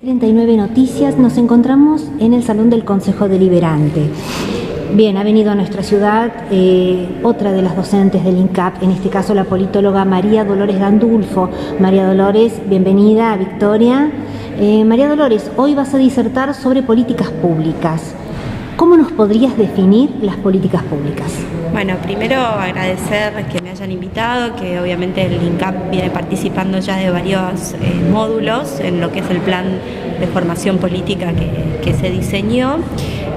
39 Noticias, nos encontramos en el Salón del Consejo Deliberante. Bien, ha venido a nuestra ciudad otra de las docentes del INCAP, en este caso la politóloga María Dolores Gandulfo. María Dolores, bienvenida a Victoria. María Dolores, hoy vas a disertar sobre políticas públicas. ¿Cómo nos podrías definir las políticas públicas? Bueno, primero agradecer que me hayan invitado, que obviamente el INCAP viene participando ya de varios módulos en lo que es el plan de formación política que se diseñó.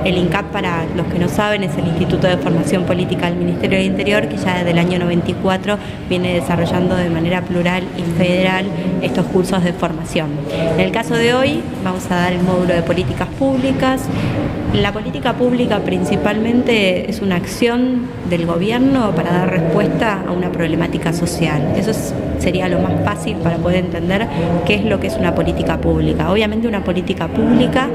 El INCAP, para los que no saben, es el Instituto de Formación Política del Ministerio del Interior, que ya desde el año 94 viene desarrollando de manera plural y federal estos cursos de formación. En el caso de hoy vamos a dar el módulo de políticas públicas. La política pública principalmente es una acción del gobierno para dar respuesta a una problemática social. Eso sería lo más fácil para poder entender qué es lo que es una política pública. Obviamente una política pública,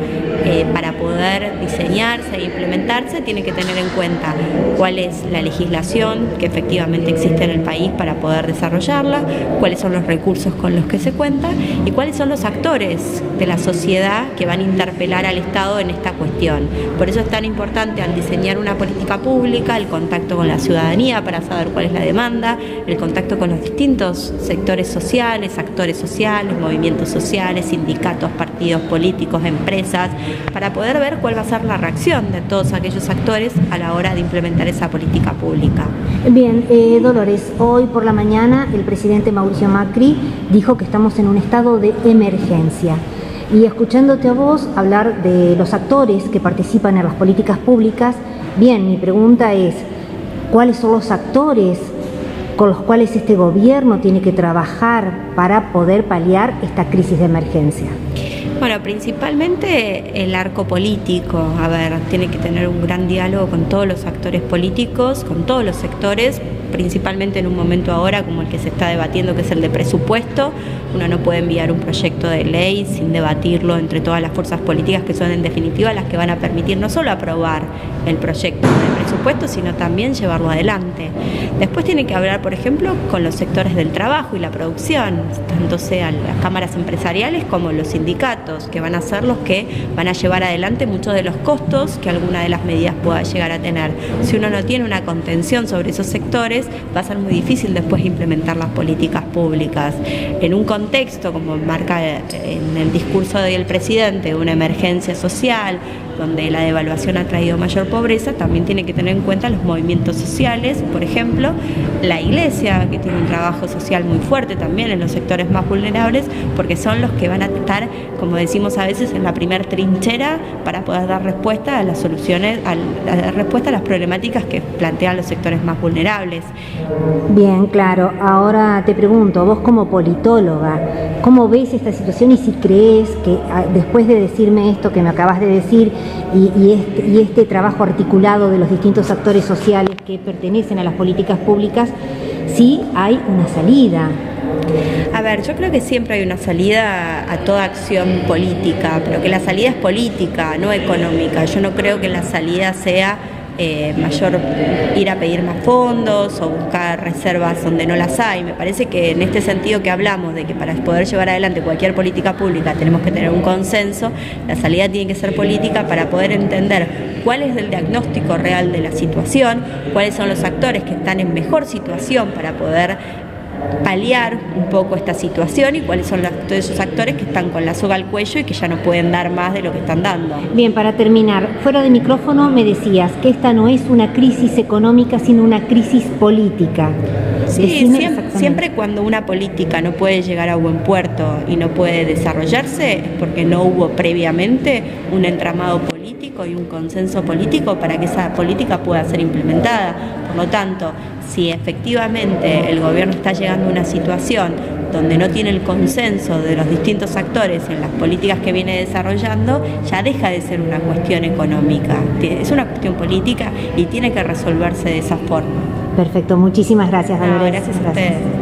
para poder diseñarse e implementarse, tiene que tener en cuenta cuál es la legislación que efectivamente existe en el país para poder desarrollarla, cuáles son los recursos con los que se cuenta y cuáles son los actores de la sociedad que van a interpelar al Estado en esta cuestión. Por eso es tan importante, al diseñar una política pública, el contacto con la ciudadanía para saber cuál es la demanda, el contacto con los distintos sectores sociales, actores sociales, movimientos sociales, sindicatos, partidos políticos, empresas, para poder ver cuál va a ser la reacción de todos aquellos actores a la hora de implementar esa política pública. Bien, Dolores, hoy por la mañana el presidente Mauricio Macri dijo que estamos en un estado de emergencia. Y escuchándote a vos hablar de los actores que participan en las políticas públicas, bien, mi pregunta es, ¿cuáles son los actores con los cuales este gobierno tiene que trabajar para poder paliar esta crisis de emergencia? Bueno, principalmente el arco político. A ver, tiene que tener un gran diálogo con todos los actores políticos, con todos los sectores, principalmente en un momento ahora como el que se está debatiendo, que es el de presupuesto. Uno no puede enviar un proyecto de ley sin debatirlo entre todas las fuerzas políticas, que son en definitiva las que van a permitir no solo aprobar el proyecto de presupuesto, sino también llevarlo adelante. Después tiene que hablar, por ejemplo, con los sectores del trabajo y la producción, tanto sean las cámaras empresariales como los sindicatos, que van a ser los que van a llevar adelante muchos de los costos que alguna de las medidas pueda llegar a tener. Si uno no tiene una contención sobre esos sectores, va a ser muy difícil después implementar las políticas públicas. En un contexto, como marca en el discurso del presidente, una emergencia social, donde la devaluación ha traído mayor pobreza, también tiene que tener en cuenta los movimientos sociales, por ejemplo, la Iglesia, que tiene un trabajo social muy fuerte también en los sectores más vulnerables, porque son los que van a estar, como decimos a veces, en la primer trinchera para poder dar respuesta a las soluciones, a dar respuesta a las problemáticas que plantean los sectores más vulnerables. Bien, claro. Ahora te pregunto, vos como politóloga, ¿cómo ves esta situación y si crees que después de decirme esto que me acabas de decir y este trabajo articulado de los distintos actores sociales que pertenecen a las políticas públicas, sí hay una salida? A ver, yo creo que siempre hay una salida a toda acción política, pero que la salida es política, no económica. Yo no creo que la salida sea mayor ir a pedir más fondos o buscar reservas donde no las hay. Me parece que en este sentido que hablamos de que para poder llevar adelante cualquier política pública tenemos que tener un consenso, la salida tiene que ser política para poder entender cuál es el diagnóstico real de la situación, cuáles son los actores que están en mejor situación para poder paliar un poco esta situación y cuáles son todos esos actores que están con la soga al cuello y que ya no pueden dar más de lo que están dando. Bien, para terminar, fuera de micrófono me decías que esta no es una crisis económica, sino una crisis política. Sí, siempre cuando una política no puede llegar a buen puerto y no puede desarrollarse es porque no hubo previamente un entramado político y un consenso político para que esa política pueda ser implementada. Por lo tanto, si efectivamente el gobierno está llegando a una situación donde no tiene el consenso de los distintos actores en las políticas que viene desarrollando, ya deja de ser una cuestión económica, es una cuestión política y tiene que resolverse de esa forma. Perfecto, muchísimas gracias, Dolores. Gracias a ustedes.